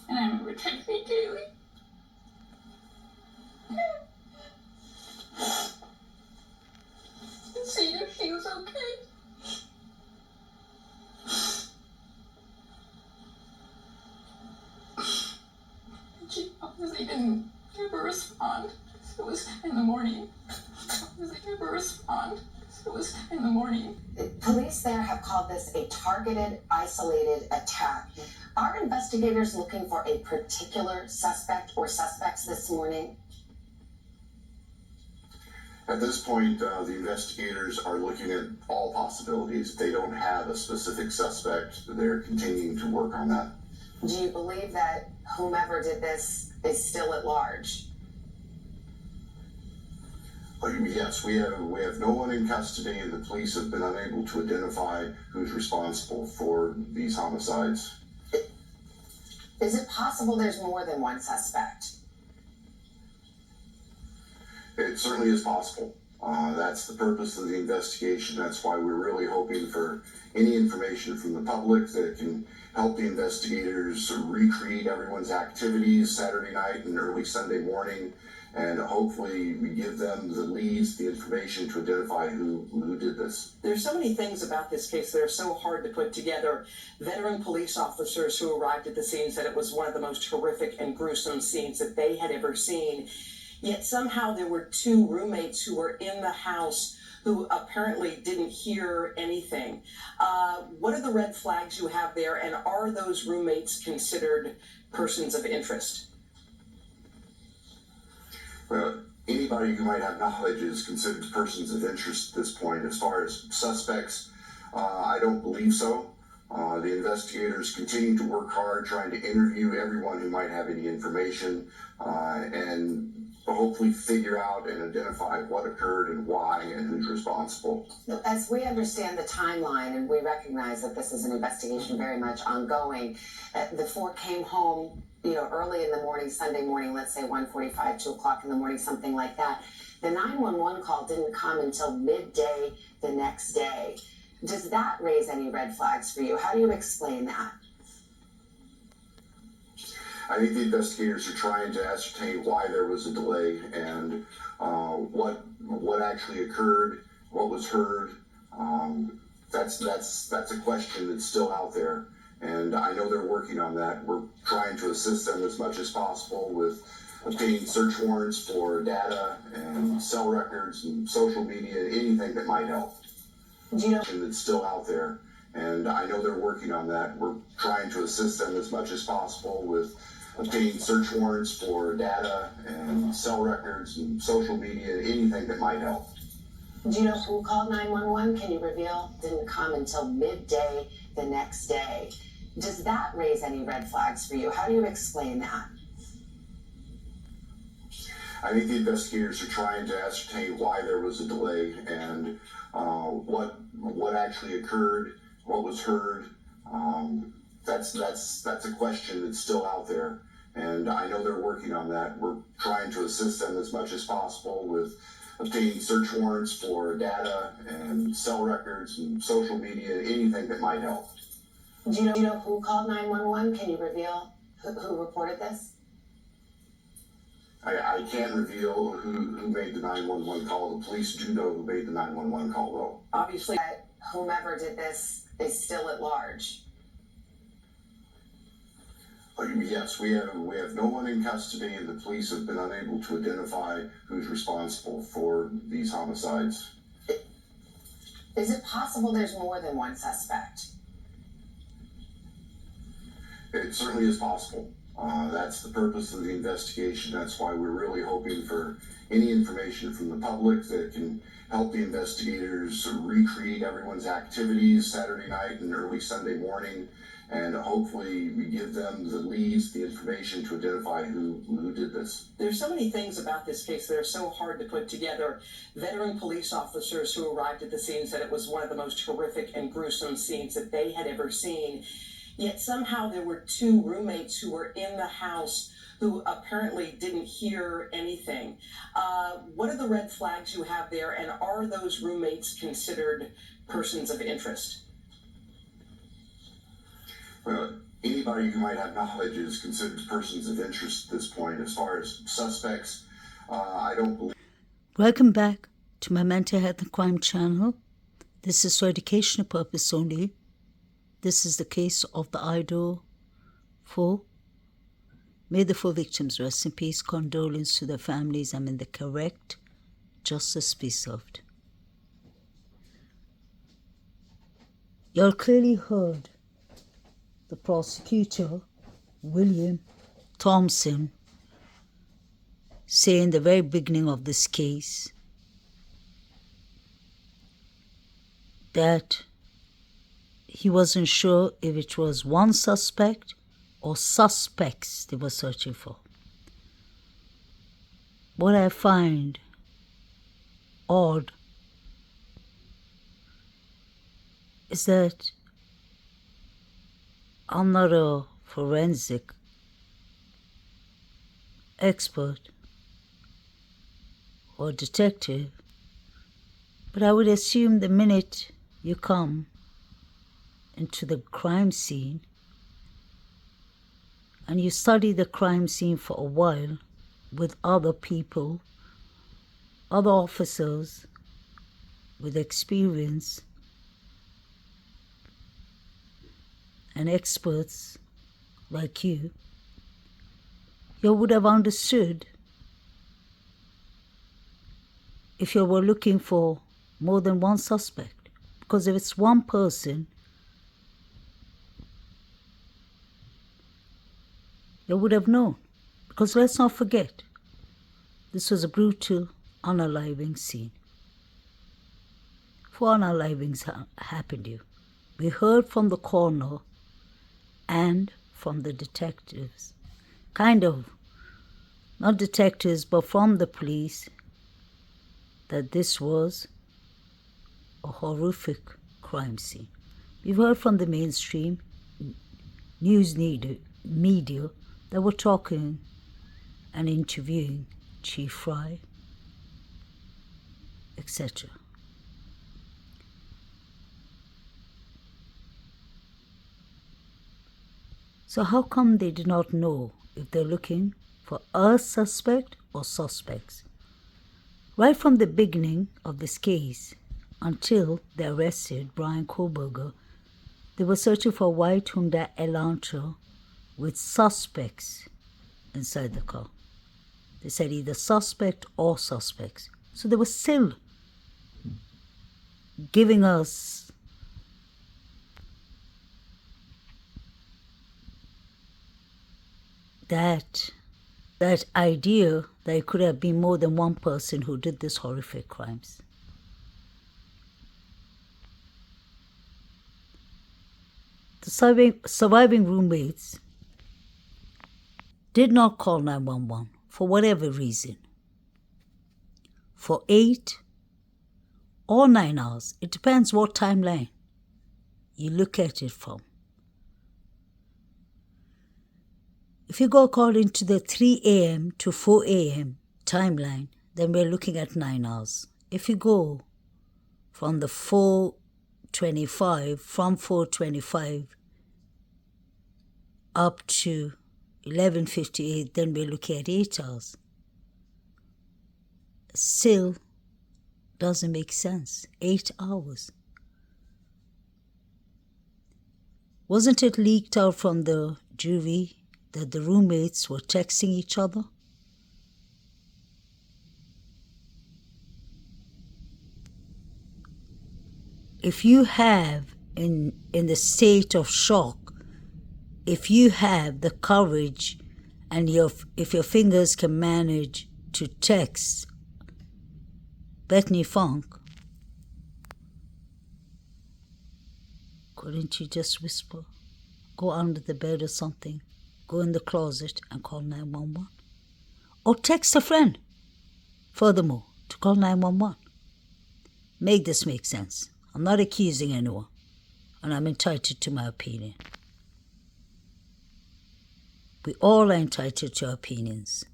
And I remember texting me daily. And seeing if she was okay. And she obviously didn't ever respond. It was in the morning. Obviously never respond. It was in the morning. Police there have called this a targeted, isolated attack. Are investigators looking for a particular suspect or suspects this morning? At this point, the investigators are looking at all possibilities. They don't have a specific suspect. They're continuing to work on that. Do you believe that whomever did this is still at large? Yes, we have no one in custody, and the police have been unable to identify who's responsible for these homicides. Is it possible there's more than one suspect? It certainly is possible. That's the purpose of the investigation. That's why we're really hoping for any information from the public that can help the investigators recreate everyone's activities Saturday night and early Sunday morning. And hopefully we give them the leads, the information to identify who did this. There's so many things about this case that are so hard to put together. Veteran police officers who arrived at the scene said it was one of the most horrific and gruesome scenes that they had ever seen. Yet somehow there were two roommates who were in the house who apparently didn't hear anything. What are the red flags you have there, and are those roommates considered persons of interest? Well, anybody who might have knowledge is considered persons of interest at this point. As far as suspects, I don't believe so. The investigators continue to work hard trying to interview everyone who might have any information and hopefully figure out and identify what occurred and why and who's responsible. As we understand the timeline, and we recognize that this is an investigation very much ongoing, the four came home early in the morning, Sunday morning, let's say 1:45, 2 o'clock in the morning, something like that. The 911 call didn't come until midday the next day. Does that raise any red flags for you? How do you explain that? I think the investigators are trying to ascertain why there was a delay and what actually occurred, what was heard. That's a question that's still out there. And I know they're working on that. We're trying to assist them as much as possible with obtaining search warrants for data and cell records and social media, anything that might help. Do you know? That's still out there. And I know they're working on that. We're trying to assist them as much as possible with obtaining search warrants for data and cell records and social media, anything that might help. Do you know who called 911? Can you reveal? Didn't come until midday the next day. Does that raise any red flags for you? How do you explain that? I think the investigators are trying to ascertain why there was a delay and what actually occurred, what was heard. That's a question that's still out there. And I know they're working on that. We're trying to assist them as much as possible with obtaining search warrants for data and cell records and social media, anything that might help. Do you know who called 911? Can you reveal who reported this? I can't reveal who made the 911 call. The police do know who made the 911 call, though. Obviously, whomever did this is still at large. Yes, we have no one in custody, and the police have been unable to identify who's responsible for these homicides. Is it possible there's more than one suspect? It certainly is possible. That's the purpose of the investigation. That's why we're really hoping for any information from the public that can help the investigators recreate everyone's activities Saturday night and early Sunday morning. And hopefully we give them the leads, the information to identify who did this. there's so many things about this case that are so hard to put together. Veteran police officers who arrived at the scene said it was one of the most horrific and gruesome scenes that they had ever seen. Yet somehow there were two roommates who were in the house who apparently didn't hear anything. What are the red flags you have there, and are those roommates considered persons of interest? Well, anybody who might have knowledge is considered persons of interest at this point. As far as suspects, I don't believe. Welcome back to my mental health and crime channel. This is for educational purpose only. This is the case of the Idaho 4. May the 4 victims rest in peace. Condolence to their families, and may the correct justice be served. Y'all clearly heard the prosecutor, William Thompson, say in the very beginning of this case that he wasn't sure if it was one suspect or suspects they were searching for. What I find odd is that I'm not a forensic expert or detective, but I would assume the minute you come into the crime scene and you study the crime scene for a while with other people, other officers with experience and experts like you would have understood if you were looking for more than one suspect. Because if it's one person, you would have known. Because let's not forget, this was a brutal unaliving scene. 4 unalivings happened here. We heard from the coroner and from the detectives, not detectives, but from the police, that this was a horrific crime scene. We've heard from the mainstream news media that were talking and interviewing Chief Fry, etc. So how come they did not know if they're looking for a suspect or suspects? Right from the beginning of this case until they arrested Brian Koberger, they were searching for a white Hyundai Elantra with suspects inside the car. They said either suspect or suspects. So they were still giving us that idea that it could have been more than one person who did these horrific crimes. The surviving roommates did not call 911 for whatever reason. For 8 or 9 hours, it depends what timeline you look at it from. If you go according to the 3 a.m. to 4 a.m. timeline, then we're looking at 9 hours. If you go from the 4:25 up to 11:58, then we're looking at 8 hours. Still doesn't make sense. 8 hours. Wasn't it leaked out from the jury that the roommates were texting each other? If you have, in the state of shock, if you have the courage and if your fingers can manage to text Bethany Funk, couldn't you just whisper, go under the bed or something, go in the closet and call 911? Or text a friend, furthermore, to call 911. Make this make sense. I'm not accusing anyone, and I'm entitled to my opinion. We all are entitled to our opinions.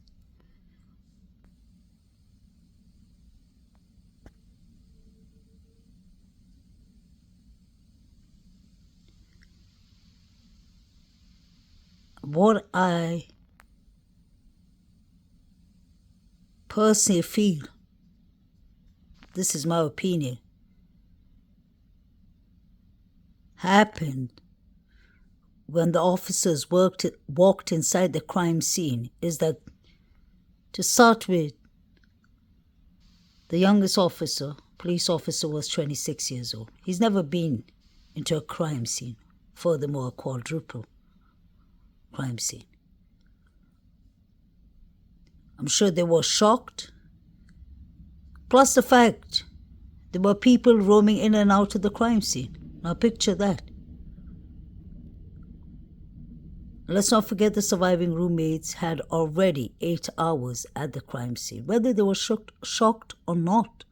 what I personally feel, this is my opinion, happened when the officers walked inside the crime scene is that, to start with, the youngest police officer, was 26 years old. He's never been into a crime scene, furthermore a quadruple crime scene. I'm sure they were shocked, plus the fact there were people roaming in and out of the crime scene. Now picture that. Let's not forget the surviving roommates had already 8 hours at the crime scene. Whether they were shocked or not,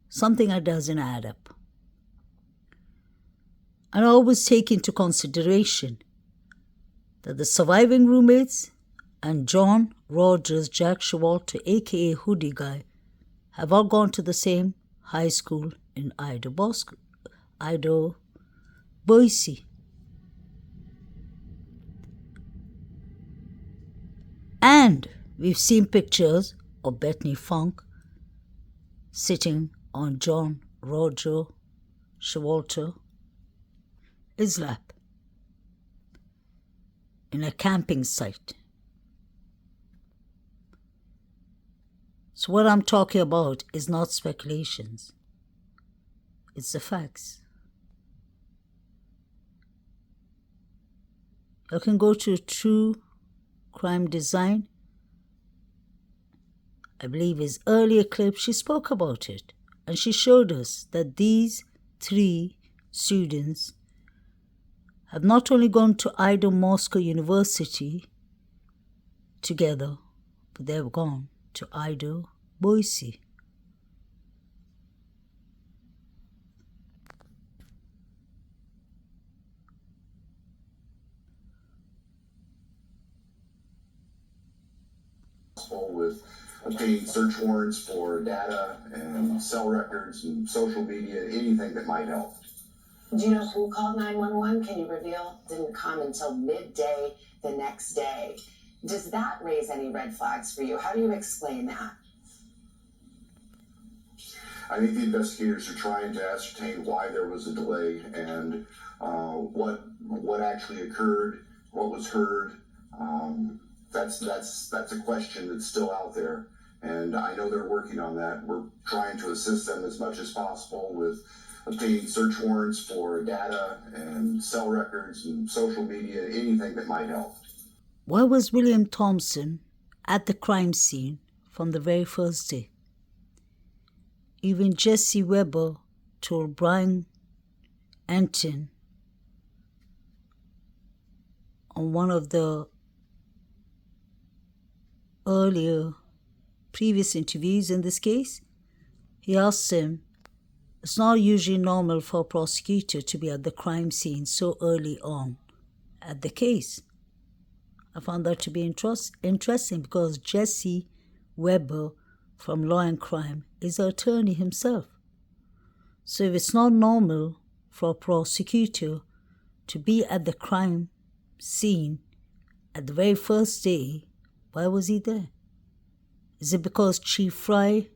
something that doesn't add up. And I always take into consideration that the surviving roommates and John Rogers, Jack Showalter, aka Hoodie Guy, have all gone to the same high school in Idaho, Boise. And we've seen pictures of Bethany Funk sitting on John Roger Showalter's lap in a camping site. So what I'm talking about is not speculations. It's the facts. You can go to True Crime Design. I believe his earlier clip, she spoke about it. And she showed us that these 3 students have not only gone to Idaho Moscow University together, but they've gone to Idaho, Boise. With obtaining search warrants for data and cell records and social media, anything that might help. Do you know who called 911? Can you reveal? Didn't come until midday the next day. Does that raise any red flags for you? How do you explain that? I think the investigators are trying to ascertain why there was a delay and what actually occurred, what was heard. That's a question that's still out there, and I know they're working on that. We're trying to assist them as much as possible with obtaining search warrants for data and cell records and social media, anything that might help. Why was William Thompson at the crime scene from the very first day? Even Jesse Weber told Brian Anton on one of the previous interviews in this case, he asked him, it's not usually normal for a prosecutor to be at the crime scene so early on at the case. I found that to be interesting because Jesse Weber from Law and Crime is an attorney himself. So if it's not normal for a prosecutor to be at the crime scene at the very first day, why was he there? Is it because Chief Fry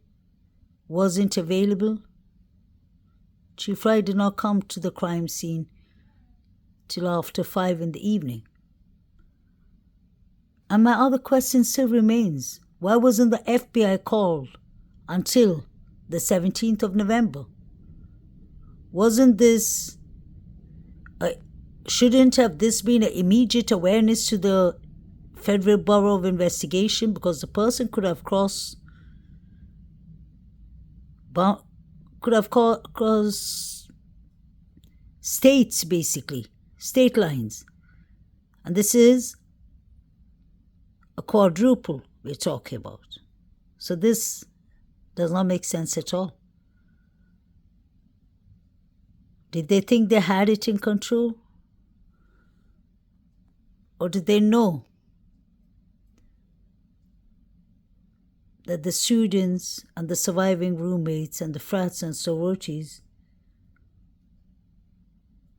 wasn't available? Chief Fry did not come to the crime scene till after 5 in the evening. And my other question still remains, why wasn't the FBI called until the 17th of November? Wasn't this, shouldn't have this been an immediate awareness to the Federal Bureau of Investigation, because the person could have crossed states, basically, state lines. And this is a quadruple we're talking about. So this does not make sense at all. Did they think they had it in control? Or did they know that the students and the surviving roommates and the frats and sororities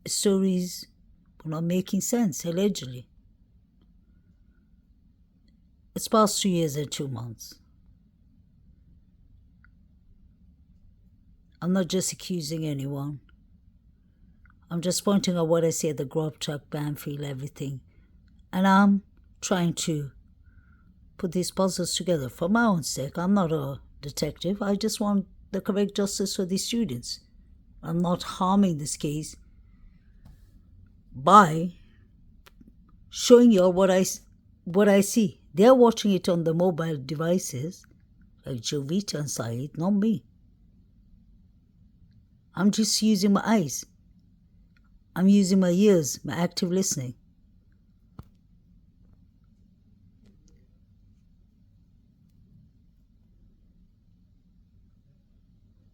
stories were not making sense, allegedly? It's past 2 years and 2 months. I'm not just accusing anyone. I'm just pointing out what I see at the grub truck, Banfield, everything. And I'm trying to put these puzzles together for my own sake. I'm not a detective. I just want the correct justice for these students. I'm not harming this case by showing you all what I see. They're watching it on the mobile devices, like Jovita and Said, not me. I'm just using my eyes. I'm using my ears, my active listening.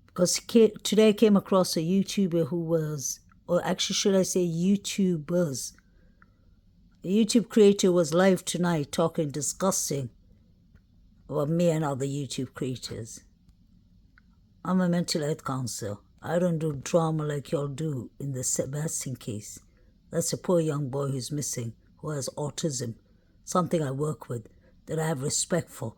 Because today I came across a YouTuber who was, or actually should I say YouTubers. A YouTube creator was live tonight talking disgusting about me and other YouTube creators. I'm a mental health counselor. I don't do drama like y'all do in the Sebastian case. That's a poor young boy who's missing, who has autism, something I work with, that I have respect for.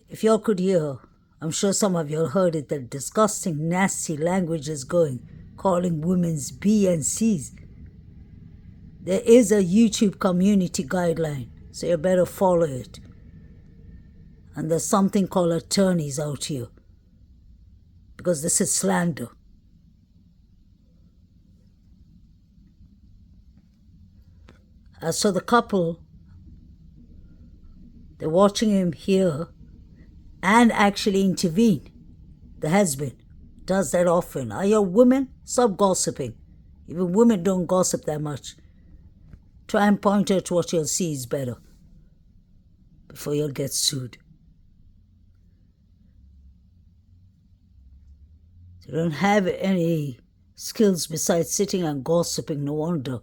If y'all could hear, I'm sure some of y'all heard it, that disgusting, nasty language is going, calling women's B and C's. There is a YouTube community guideline, so you better follow it. And there's something called attorneys out here, because this is slander. As for the couple, they're watching him here and actually intervene. The husband does that often. Are you women? Stop gossiping. Even women don't gossip that much. Try and point out what you'll see is better before you'll get sued. They don't have any skills besides sitting and gossiping, no wonder.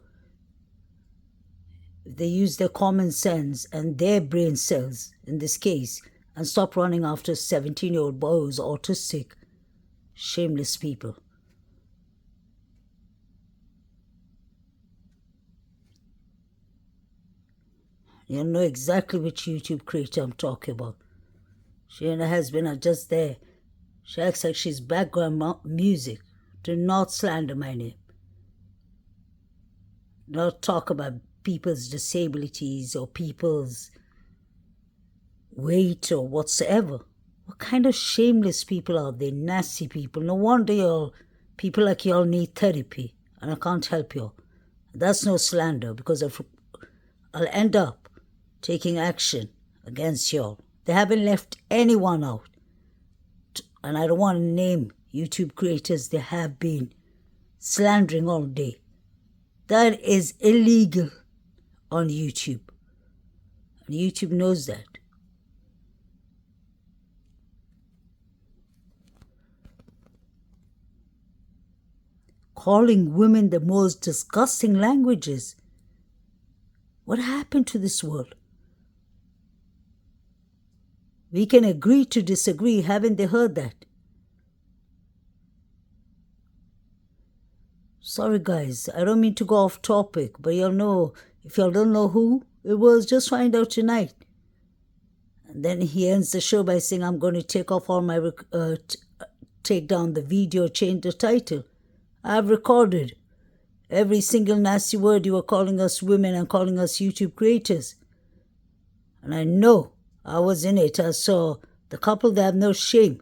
If they use their common sense and their brain cells, in this case, and stop running after a 17-year-old boy who's autistic, shameless people. You know exactly which YouTube creator I'm talking about. She and her husband are just there. She acts like she's background music. Do not slander my name. Do not talk about people's disabilities or people's weight or whatsoever. What kind of shameless people are they? Nasty people. No wonder people like y'all need therapy, and I can't help y'all. That's no slander, because I'll end up taking action against y'all. They haven't left anyone out. And I don't want to name YouTube creators they have been slandering all day. That is illegal on YouTube. And YouTube knows that. Calling women the most disgusting languages. What happened to this world? We can agree to disagree. Haven't they heard that? Sorry guys, I don't mean to go off topic, but y'all know, if y'all don't know who it was, just find out tonight. And then he ends the show by saying, I'm going to take off all my, take down the video, change the title. I've recorded every single nasty word you were calling us women and calling us YouTube creators. And I know I was in it. I saw the couple that have no shame.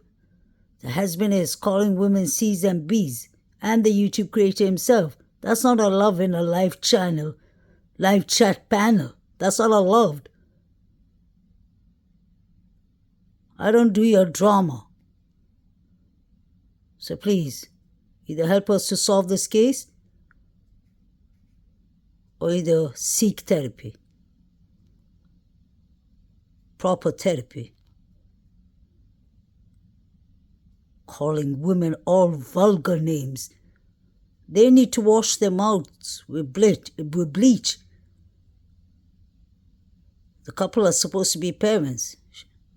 The husband is calling women C's and B's, and the YouTube creator himself. That's not a love in a live channel, live chat panel. That's not a love. I don't do your drama. So please, either help us to solve this case or either seek therapy. Proper therapy. Calling women all vulgar names. They need to wash their mouths with bleach. The couple are supposed to be parents.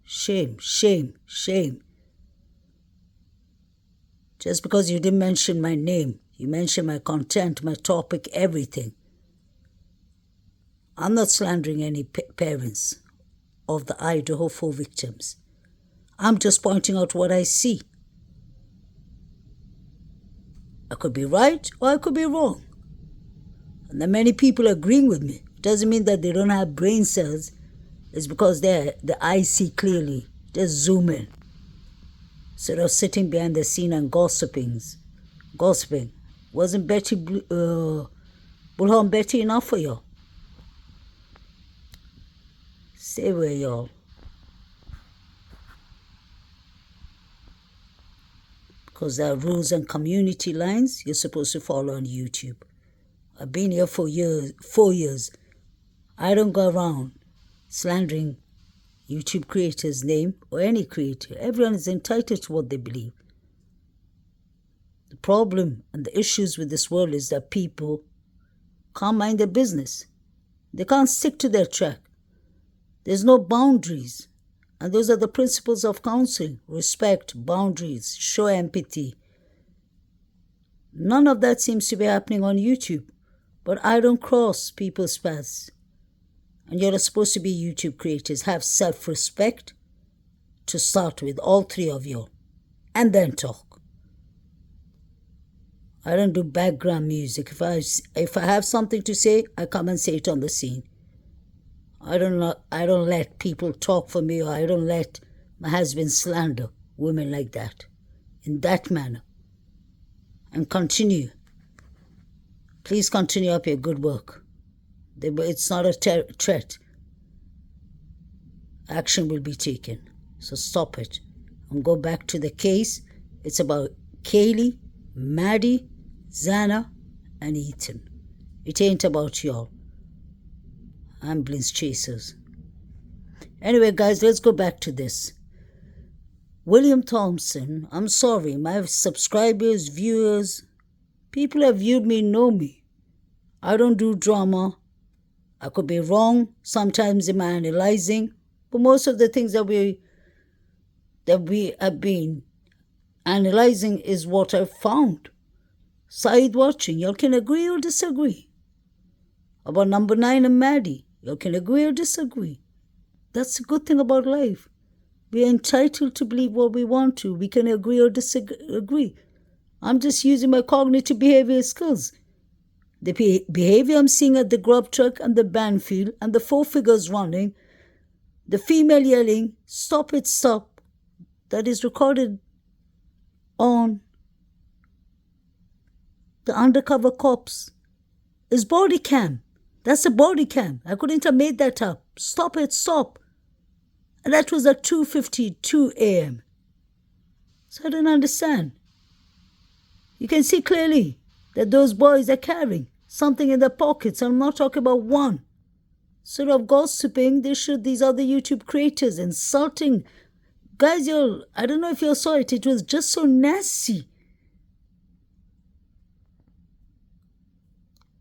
Shame, shame, shame. Just because you didn't mention my name, you mentioned my content, my topic, everything. I'm not slandering any parents of the Idaho 4 victims. I'm just pointing out what I see. I could be right or I could be wrong. And there are many people agreeing with me. It doesn't mean that they don't have brain cells. It's because the eyes see clearly. Just zoom in. Instead of sitting behind the scene and gossiping. Wasn't Bullhorn Betty enough for y'all? Stay away, y'all. Because there are rules and community lines you're supposed to follow on YouTube. I've been here for 4 years. I don't go around slandering YouTube creators' name or any creator. Everyone is entitled to what they believe. The problem and the issues with this world is that people can't mind their business. They can't stick to their track. There's no boundaries. And those are the principles of counseling. Respect, boundaries, show empathy. None of that seems to be happening on YouTube. But I don't cross people's paths. And you're supposed to be YouTube creators. Have self-respect to start with, all three of you. And then talk. I don't do background music. If I have something to say, I come and say it on the scene. I don't let people talk for me, or I don't let my husband slander women like that, in that manner. And continue. Please continue up your good work. It's not a threat. Action will be taken. So stop it. And go back to the case. It's about Kaylee, Maddie, Xana, and Ethan. It ain't about y'all. Ambulance chasers. Anyway, guys, let's go back to this. William Thompson, I'm sorry, my subscribers, viewers, people that viewed me know me. I don't do drama. I could be wrong sometimes in my analyzing, but most of the things that we have been analyzing is what I've found. Side watching, y'all can agree or disagree. About number 9 and Maddie, y'all can agree or disagree. That's the good thing about life. We are entitled to believe what we want to. We can agree or disagree. I'm just using my cognitive behavior skills. The behavior I'm seeing at the grub truck and the band field and the 4 figures running, the female yelling, "Stop it, stop," that is recorded on the undercover cops, is body cam. That's a body cam. I couldn't have made that up. Stop it, stop. And that was at 2:52 a.m. So I don't understand. You can see clearly that those boys are carrying something in their pockets. I'm not talking about one. Sort of gossiping, they should these other YouTube creators, insulting. Guys, I don't know if you saw it. It was just so nasty.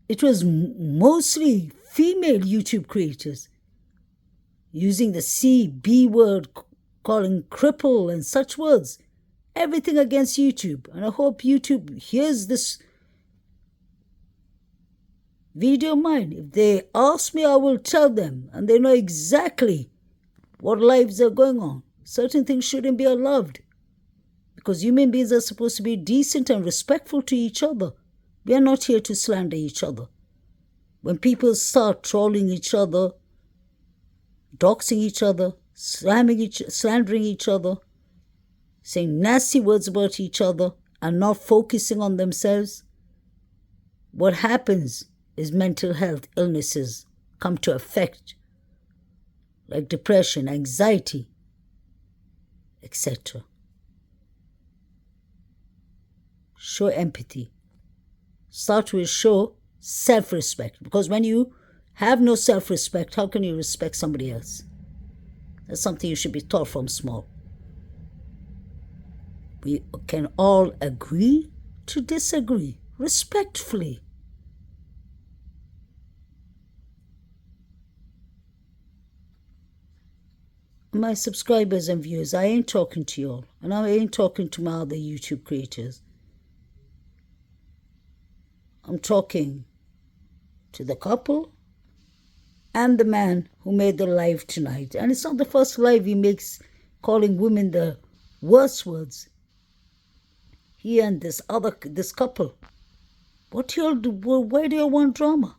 It was mostly female YouTube creators using the C-B word, calling cripple and such words. Everything against YouTube. And I hope YouTube hears this video of mine. If they ask me, I will tell them. And they know exactly what lives are going on. Certain things shouldn't be allowed. Because human beings are supposed to be decent and respectful to each other. We are not here to slander each other. When people start trolling each other, doxing each other, slandering each other, saying nasty words about each other and not focusing on themselves, what happens is mental health illnesses come to affect, like depression, anxiety, etc. Show empathy. Start with show self-respect. Because when you have no self-respect, how can you respect somebody else? That's something you should be taught from small. We can all agree to disagree respectfully. My subscribers and viewers, I ain't talking to y'all. And I ain't talking to my other YouTube creators. I'm talking to the couple and the man who made the live tonight. And it's not the first live he makes calling women the worst words. He and this couple. Why do you want drama?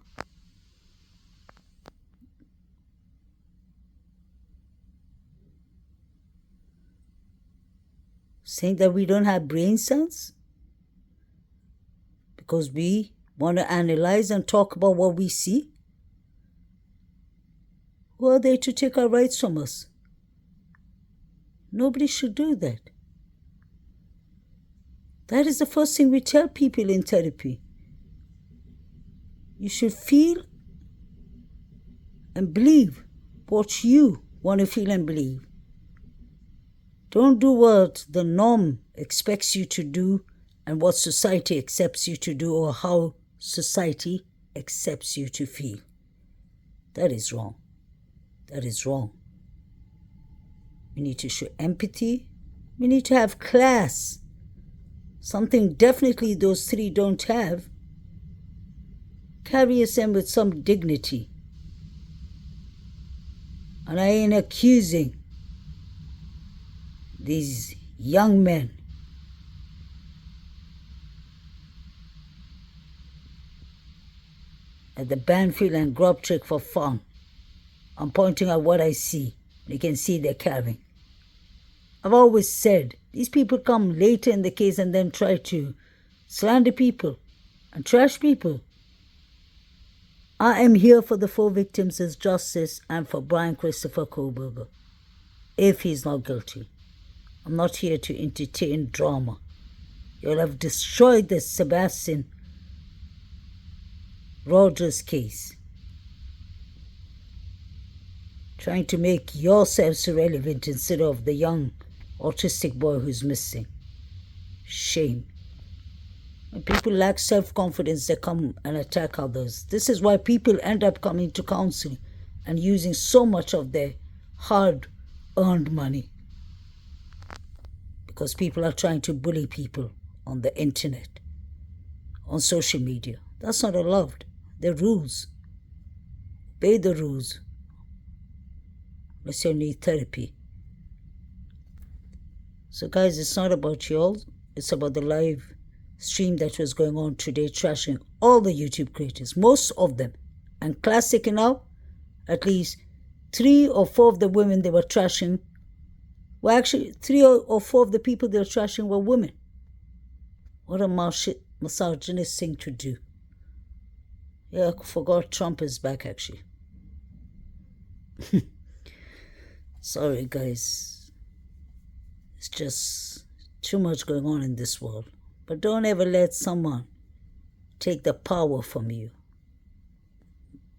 Saying that we don't have brain cells? Because we want to analyze and talk about what we see? Who are they to take our rights from us? Nobody should do that. That is the first thing we tell people in therapy. You should feel and believe what you want to feel and believe. Don't do what the norm expects you to do and what society accepts you to do or how society accepts you to feel. That is wrong. That is wrong. We need to show empathy. We need to have class. Something definitely those three don't have. Carry yourself with some dignity. And I ain't accusing these young men at the Banfield and Grub trick for fun. I'm pointing out what I see. You can see they're carrying. I've always said, these people come later in the case and then try to slander people and trash people. I am here for the 4 victims as justice and for Brian Christopher Kohlberger, if he's not guilty. I'm not here to entertain drama. You'll have destroyed the Sebastian Rogers case, trying to make yourselves relevant instead of the young autistic boy who's missing. Shame. When people lack self-confidence, they come and attack others. This is why people end up coming to counseling and using so much of their hard-earned money. Because people are trying to bully people on the internet, on social media. That's not allowed. They're rules. Obey the rules. Unless you need therapy. So guys, it's not about y'all. It's about the live stream that was going on today, trashing all the YouTube creators, most of them. And classic enough, at least 3 or 4 of the women they were trashing, well, actually 3 or 4 of the people they were trashing were women. What a misogynist thing to do. Yeah, I forgot Trump is back actually. Sorry guys. It's just too much going on in this world. But don't ever let someone take the power from you.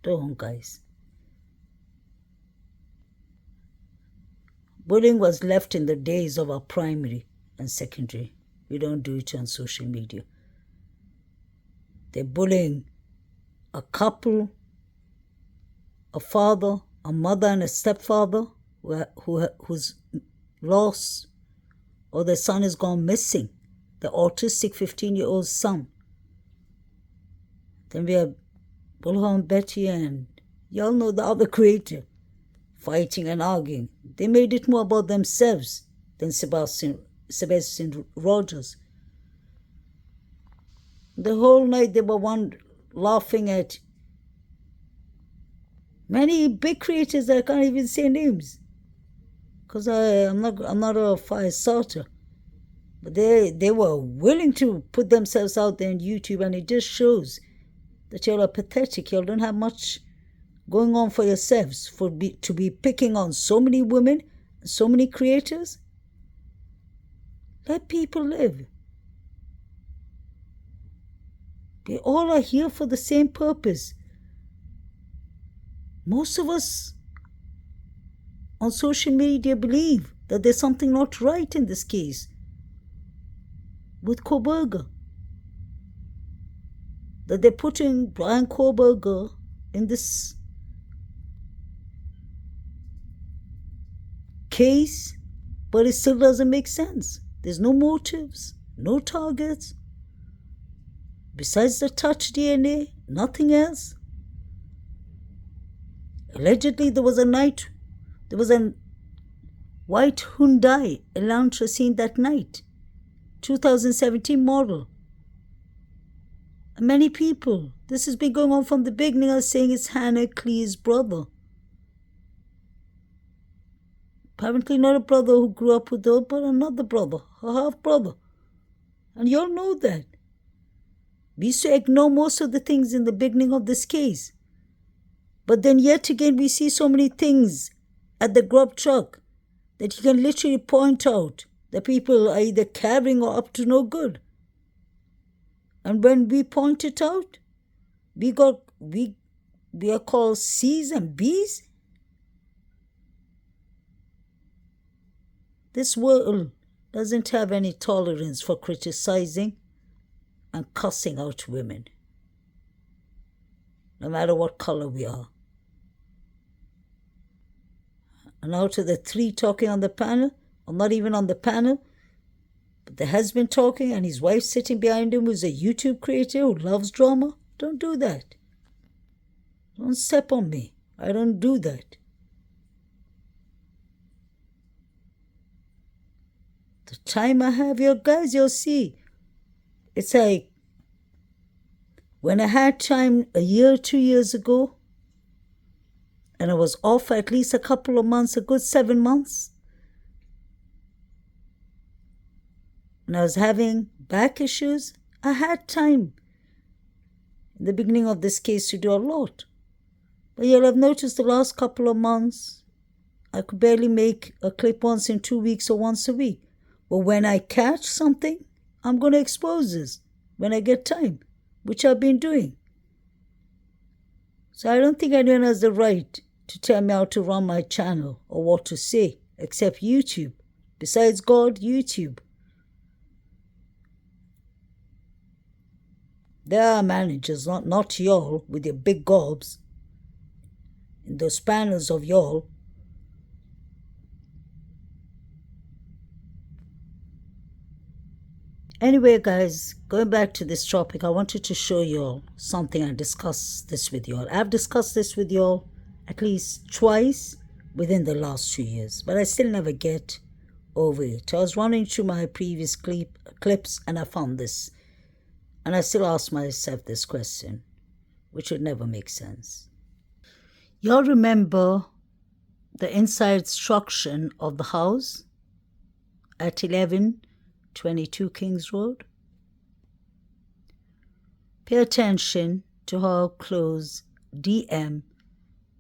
Don't, guys. Bullying was left in the days of our primary and secondary. We don't do it on social media. They're bullying a couple, a father, a mother and a stepfather who's lost or their son has gone missing. The autistic 15-year-old son. Then we have Bullhorn Betty and y'all know the other creator fighting and arguing. They made it more about themselves than Sebastian Rogers. The whole night they were laughing at many big creators that I can't even say names. Because I'm not a fire starter. But they were willing to put themselves out there on YouTube, and it just shows that y'all are pathetic. Y'all don't have much going on for yourselves to be picking on so many women, so many creators. Let people live. They all are here for the same purpose. Most of us on social media believe that there's something not right in this case with Kohlberger. That they're putting Brian Kohlberger in this case, but it still doesn't make sense. There's no motives, no targets. Besides the touch DNA, nothing else. Allegedly, there was a white Hyundai Elantra seen that night, 2017 model. And many people, this has been going on from the beginning, are saying it's Hannah Clee's brother. Apparently not a brother who grew up with her, but another brother, her half-brother. And you all know that. We used to ignore most of the things in the beginning of this case. But then yet again, we see so many things at the grub truck that you can literally point out that people are either caring or up to no good. And when we point it out, we are called C's and B's. This world doesn't have any tolerance for criticizing and cussing out women, no matter what color we are. And out of the three talking on the panel, or not even on the panel, but the husband talking and his wife sitting behind him who's a YouTube creator who loves drama, don't do that. Don't step on me. I don't do that. The time I have, you guys, you'll see. It's like when I had time a year, 2 years ago, and I was off for at least a couple of months, a good 7 months, and I was having back issues, I had time in the beginning of this case to do a lot. But you'll have noticed the last couple of months, I could barely make a clip once in 2 weeks or once a week. But when I catch something, I'm going to expose this when I get time, which I've been doing. So I don't think anyone has the right to tell me how to run my channel or what to say, except YouTube. Besides God, YouTube. There are managers, not y'all, with your big gobs, in those panels of y'all. Anyway, guys, going back to this topic, I wanted to show y'all something and discuss this with y'all. I've discussed this with y'all at least twice within the last 2 years, but I still never get over it. I was running through my previous clips and I found this. And I still ask myself this question, which would never make sense. Y'all remember the inside structure of the house at 1122 Kings Road? Pay attention to how close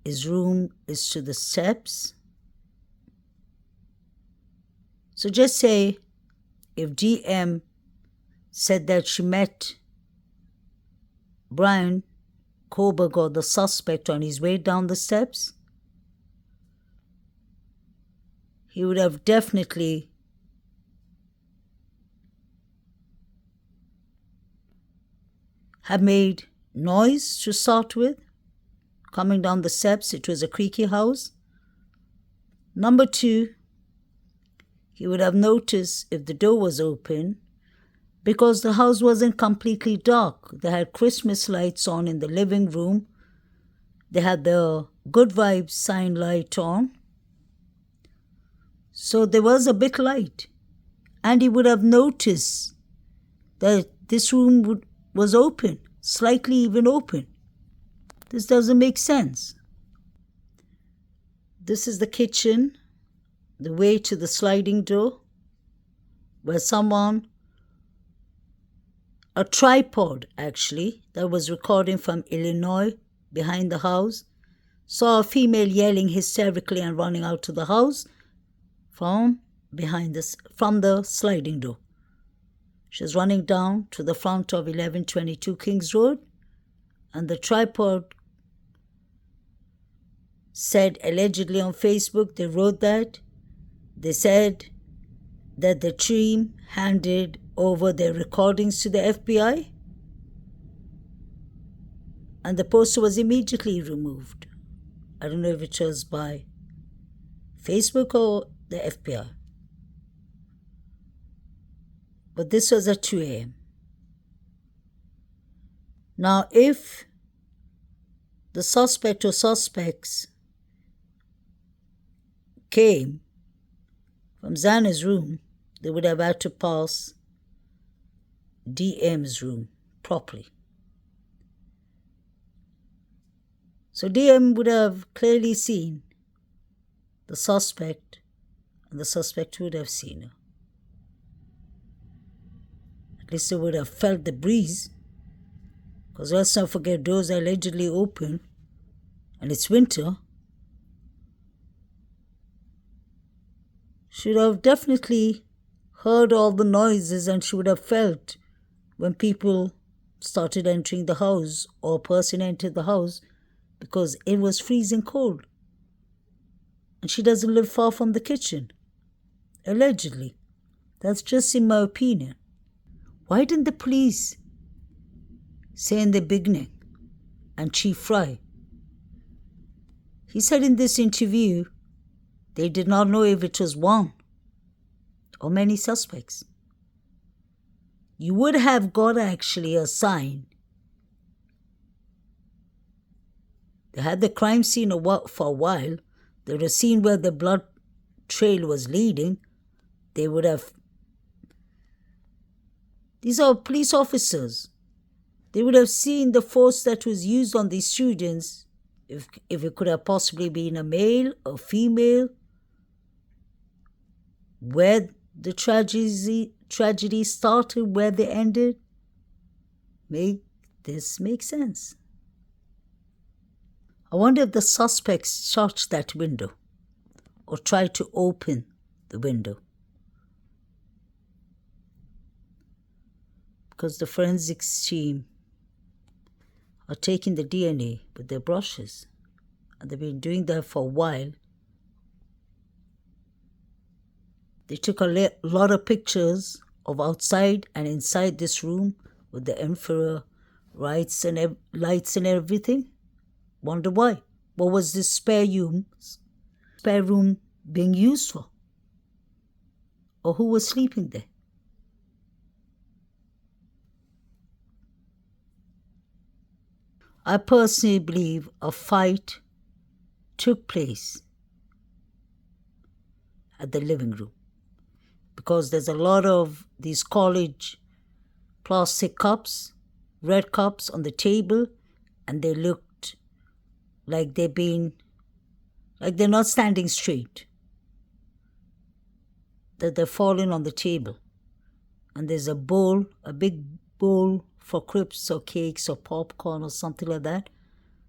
his room is to the steps. So just say if DM said that she met Brian Koberg, or the suspect, on his way down the steps, he would have definitely have made noise to start with. Coming down the steps, it was a creaky house. Number two, he would have noticed if the door was open, because the house wasn't completely dark. They had Christmas lights on in the living room. They had the Good Vibes sign light on. So there was a bit light. And he would have noticed that this room was open, slightly even open. This doesn't make sense. This is the kitchen, the way to the sliding door, where a tripod actually, that was recording from Illinois behind the house, saw a female yelling hysterically and running out to the house from the sliding door. She was running down to the front of 1122 Kings Road, and the tripod said, allegedly on Facebook, they wrote that, they said that the team handed over their recordings to the FBI, and the poster was immediately removed. I don't know if it was by Facebook or the FBI. But this was at 2 a.m. Now, if the suspect or suspects came from Xana's room, they would have had to pass DM's room properly. So DM would have clearly seen the suspect, and the suspect would have seen her. At least they would have felt the breeze, because let's not forget doors are allegedly open and it's winter. She would have definitely heard all the noises, and she would have felt when people started entering the house or a person entered the house, because it was freezing cold. And she doesn't live far from the kitchen, allegedly. That's just in my opinion. Why didn't the police say in the beginning, and Chief Fry? He said in this interview they did not know if it was one or many suspects. You would have got actually a sign. They had the crime scene for a while. They would have seen where the blood trail was leading. They would have... These are police officers. They would have seen the force that was used on these students, if it could have possibly been a male or female, where the tragedy started, where they ended. Make this make sense? I wonder if the suspects touched that window or tried to open the window. Because the forensics team are taking the DNA with their brushes, and they've been doing that for a while. They took a lot of pictures of outside and inside this room with the infrared lights and everything. Wonder why? What was this spare room being used for? Or who was sleeping there? I personally believe a fight took place at the living room, because there's a lot of these college plastic cups, red cups on the table, and they looked like they're not standing straight, that they're falling on the table. And there's a big bowl for crisps or cakes or popcorn or something like that.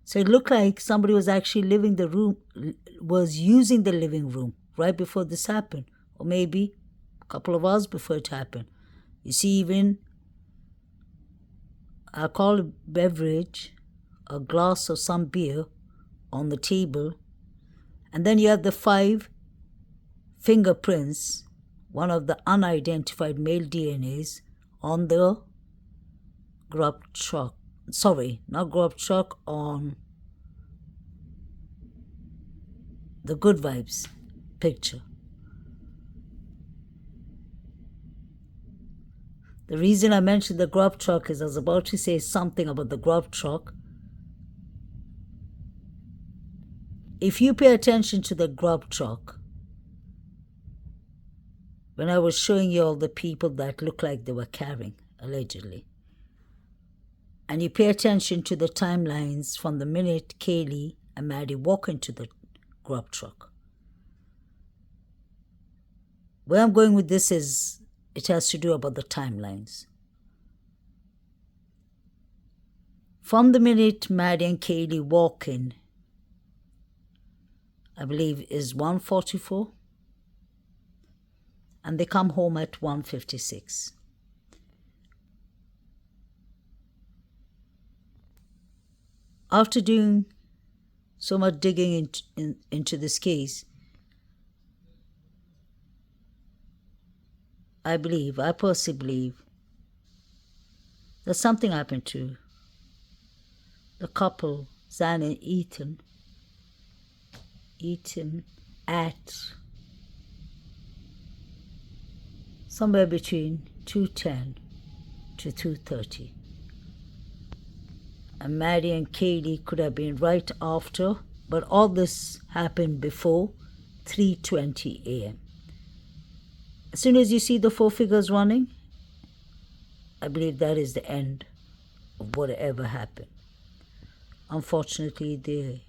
So it looked like somebody was actually using the living room right before this happened, or maybe a couple of hours before it happened. You see, even alcoholic beverage, a glass of some beer on the table, and then you have the 5 fingerprints, one of the unidentified male DNAs on the grub truck. Sorry, not grub truck, on the Good Vibes picture. The reason I mentioned the grub truck is I was about to say something about the grub truck. If you pay attention to the grub truck, when I was showing you all the people that looked like they were carrying, allegedly, and you pay attention to the timelines from the minute Kaylee and Maddie walk into the grub truck. Where I'm going with this is it has to do about the timelines. From the minute Maddie and Kaylee walk in, I believe is 1:44, and they come home at 1:56. After doing so much digging into this case, I personally believe that something happened to the couple, Zan and Ethan at somewhere between 2:10 to 2:30. And Maddie and Kaylee could have been right after, but all this happened before 3:20 a.m. As soon as you see the four figures running, I believe that is the end of whatever happened. Unfortunately, they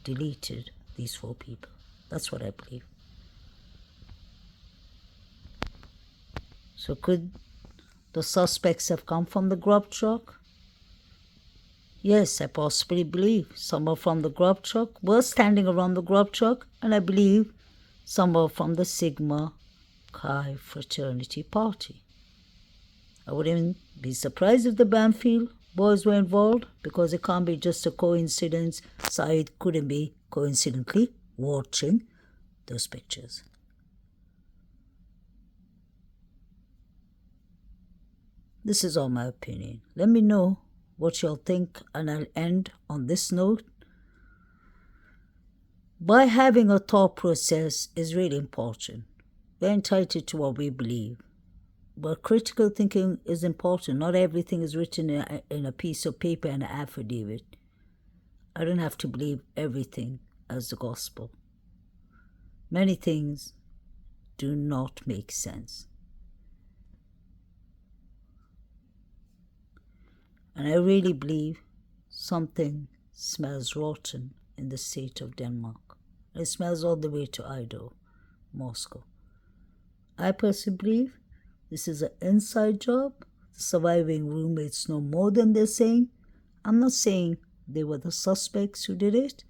deleted these four people. That's what I believe. So could the suspects have come from the grub truck? Yes, I possibly believe some are from the grub truck, were standing around the grub truck, and I believe some are from the Sigma Chi fraternity party. I wouldn't be surprised if the Banfield boys were involved, because it can't be just a coincidence. Said couldn't be coincidentally watching those pictures. This is all my opinion. Let me know what y'all think, and I'll end on this note. By having a thought process is really important. We're entitled to what we believe. But critical thinking is important. Not everything is written in a piece of paper and an affidavit. I don't have to believe everything as the gospel. Many things do not make sense. And I really believe something smells rotten in the state of Denmark. It smells all the way to Idaho, Moscow. I personally believe this is an inside job. The surviving roommates know more than they're saying. I'm not saying they were the suspects who did it,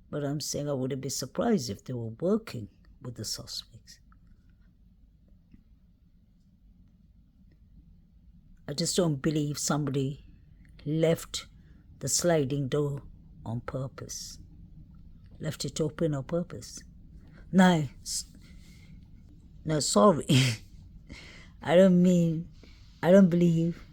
but I'm saying I wouldn't be surprised if they were working with the suspects. I just don't believe somebody left the sliding door on purpose. Left it open on purpose. No, sorry. I don't believe